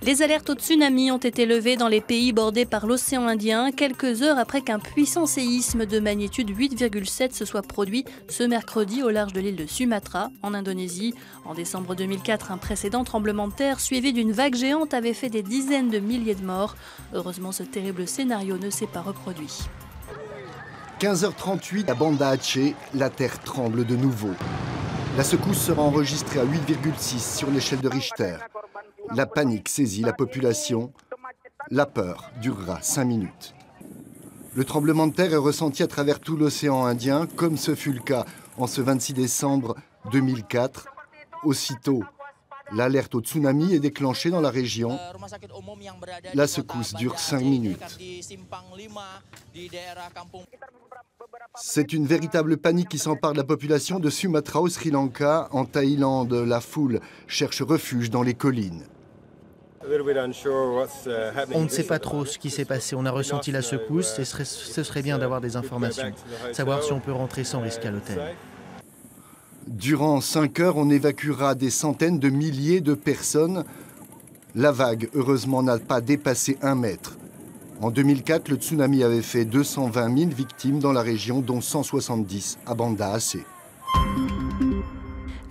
Les alertes au tsunami ont été levées dans les pays bordés par l'océan Indien, quelques heures après qu'un puissant séisme de magnitude 8,7 se soit produit ce mercredi au large de l'île de Sumatra, en Indonésie. En décembre 2004, un précédent tremblement de terre suivi d'une vague géante avait fait des dizaines de milliers de morts. Heureusement, ce terrible scénario ne s'est pas reproduit. 15h38 à Banda Aceh, la terre tremble de nouveau. La secousse sera enregistrée à 8,6 sur l'échelle de Richter. La panique saisit la population. La peur durera 5 minutes. Le tremblement de terre est ressenti à travers tout l'océan Indien, comme ce fut le cas en ce 26 décembre 2004. Aussitôt, l'alerte au tsunami est déclenchée dans la région. La secousse dure 5 minutes. C'est une véritable panique qui s'empare de la population de Sumatra au Sri Lanka. En Thaïlande, la foule cherche refuge dans les collines. On ne sait pas trop ce qui s'est passé. On a ressenti la secousse et ce serait bien d'avoir des informations. Savoir si on peut rentrer sans risque à l'hôtel. Durant 5 heures, on évacuera des centaines de milliers de personnes. La vague, heureusement, n'a pas dépassé 1 mètre. En 2004, le tsunami avait fait 220 000 victimes dans la région, dont 170 à Banda Aceh.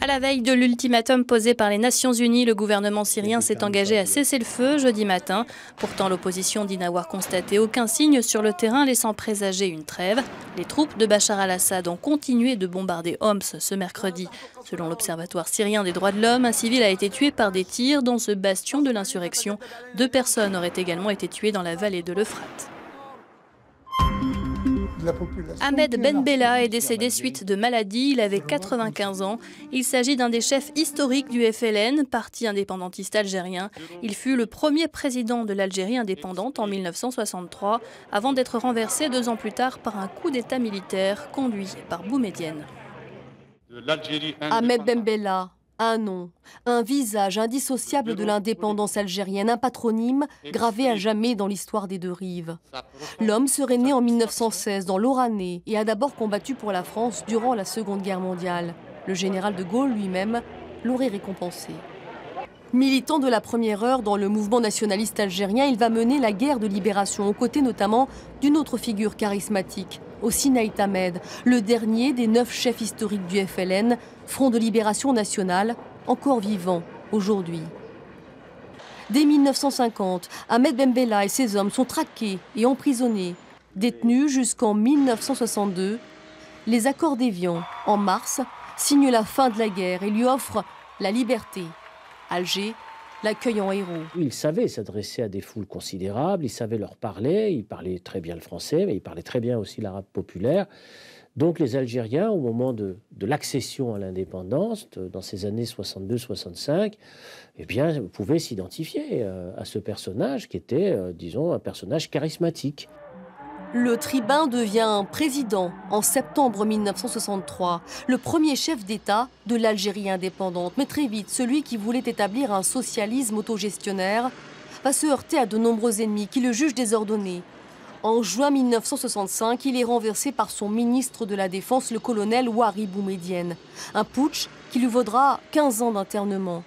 À la veille de l'ultimatum posé par les Nations Unies, le gouvernement syrien s'est engagé à cesser le feu jeudi matin. Pourtant, l'opposition dit n'avoir constaté aucun signe sur le terrain laissant présager une trêve. Les troupes de Bachar al-Assad ont continué de bombarder Homs ce mercredi. Selon l'Observatoire syrien des droits de l'homme, un civil a été tué par des tirs dans ce bastion de l'insurrection. 2 personnes auraient également été tuées dans la vallée de l'Euphrate. Ahmed Ben Bella est décédé suite de maladie, il avait 95 ans. Il s'agit d'un des chefs historiques du FLN, parti indépendantiste algérien. Il fut le premier président de l'Algérie indépendante en 1963, avant d'être renversé 2 ans plus tard par un coup d'état militaire conduit par Boumedienne. Ahmed Ben Bella, un nom, un visage indissociable de l'indépendance algérienne, un patronyme gravé à jamais dans l'histoire des 2 rives. L'homme serait né en 1916 dans l'Oranais et a d'abord combattu pour la France durant la Seconde Guerre mondiale. Le général de Gaulle lui-même l'aurait récompensé. Militant de la première heure dans le mouvement nationaliste algérien, il va mener la guerre de libération aux côtés notamment d'une autre figure charismatique, Hosni Ait Ahmed, le dernier des 9 chefs historiques du FLN, Front de libération nationale, encore vivant aujourd'hui. Dès 1950, Ahmed Ben Bella et ses hommes sont traqués et emprisonnés. Détenus jusqu'en 1962, les accords d'Évian, en mars, signent la fin de la guerre et lui offrent la liberté. Alger l'accueille en héros. Il savait s'adresser à des foules considérables, il savait leur parler, il parlait très bien le français, mais il parlait très bien aussi l'arabe populaire. Donc les Algériens, au moment de l'accession à l'indépendance, dans ces années 62-65, eh bien, pouvaient s'identifier à ce personnage qui était, disons, un personnage charismatique. Le tribun devient président en septembre 1963, le premier chef d'État de l'Algérie indépendante. Mais très vite, celui qui voulait établir un socialisme autogestionnaire va se heurter à de nombreux ennemis qui le jugent désordonné. En juin 1965, il est renversé par son ministre de la Défense, le colonel Ouari Boumedienne. Un putsch qui lui vaudra 15 ans d'internement.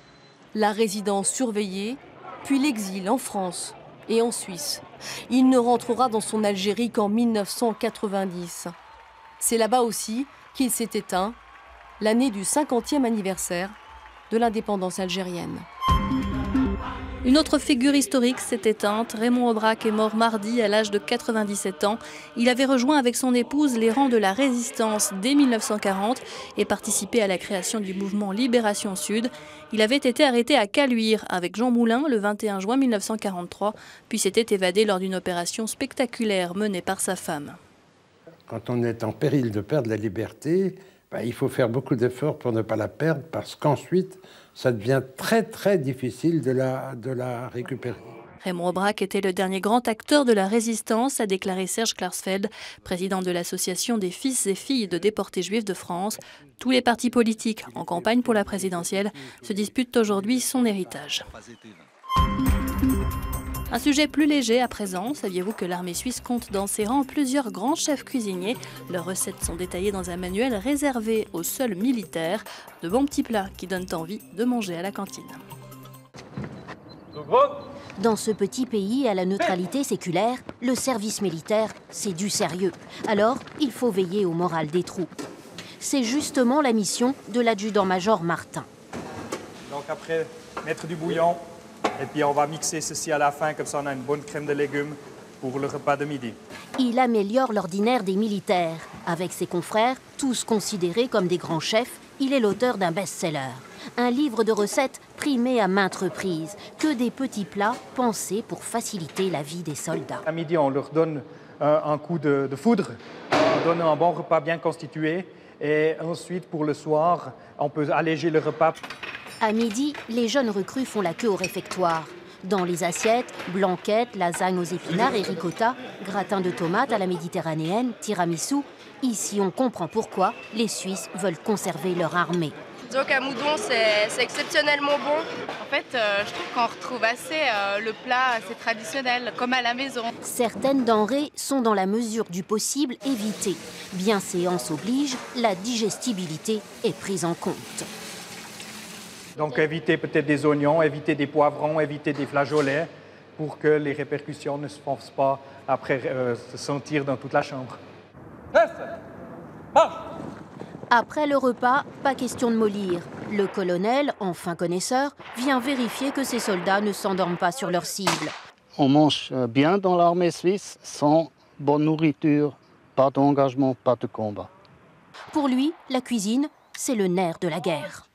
La résidence surveillée, puis l'exil en France et en Suisse. Il ne rentrera dans son Algérie qu'en 1990. C'est là-bas aussi qu'il s'est éteint, l'année du 50e anniversaire de l'indépendance algérienne. Une autre figure historique s'est éteinte. Raymond Aubrac est mort mardi à l'âge de 97 ans. Il avait rejoint avec son épouse les rangs de la résistance dès 1940 et participé à la création du mouvement Libération Sud. Il avait été arrêté à Caluire avec Jean Moulin le 21 juin 1943, puis s'était évadé lors d'une opération spectaculaire menée par sa femme. Quand on est en péril de perdre la liberté, il faut faire beaucoup d'efforts pour ne pas la perdre parce qu'ensuite, ça devient très très difficile de la récupérer. Raymond Aubrac était le dernier grand acteur de la résistance, a déclaré Serge Klarsfeld, président de l'association des fils et filles de déportés juifs de France. Tous les partis politiques en campagne pour la présidentielle se disputent aujourd'hui son héritage. Un sujet plus léger à présent, saviez-vous que l'armée suisse compte dans ses rangs plusieurs grands chefs cuisiniers? Leurs recettes sont détaillées dans un manuel réservé aux seuls militaires. De bons petits plats qui donnent envie de manger à la cantine. Dans ce petit pays à la neutralité séculaire, le service militaire, c'est du sérieux. Alors, il faut veiller au moral des troupes. C'est justement la mission de l'adjudant-major Martin. Donc après, mettre du bouillon, et puis on va mixer ceci à la fin, comme ça on a une bonne crème de légumes pour le repas de midi. Il améliore l'ordinaire des militaires. Avec ses confrères, tous considérés comme des grands chefs, il est l'auteur d'un best-seller. Un livre de recettes primé à maintes reprises, que des petits plats pensés pour faciliter la vie des soldats. À midi, on leur donne un coup de foudre, on donne un bon repas bien constitué, et ensuite, pour le soir, on peut alléger le repas. À midi, les jeunes recrues font la queue au réfectoire. Dans les assiettes, blanquettes, lasagnes aux épinards et ricotta, gratin de tomates à la méditerranéenne, tiramisu. Ici, on comprend pourquoi les Suisses veulent conserver leur armée. Disons qu'à Moudon, c'est exceptionnellement bon. En fait, je trouve qu'on retrouve assez le plat assez traditionnel, comme à la maison. Certaines denrées sont dans la mesure du possible évitées. Bienséance oblige, la digestibilité est prise en compte. Donc éviter peut-être des oignons, éviter des poivrons, éviter des flageolets, pour que les répercussions ne se fassent pas après se sentir dans toute la chambre. Après le repas, pas question de mollir. Le colonel, enfin connaisseur, vient vérifier que ses soldats ne s'endorment pas sur leur cible. On mange bien dans l'armée suisse, sans bonne nourriture, pas d'engagement, pas de combat. Pour lui, la cuisine, c'est le nerf de la guerre.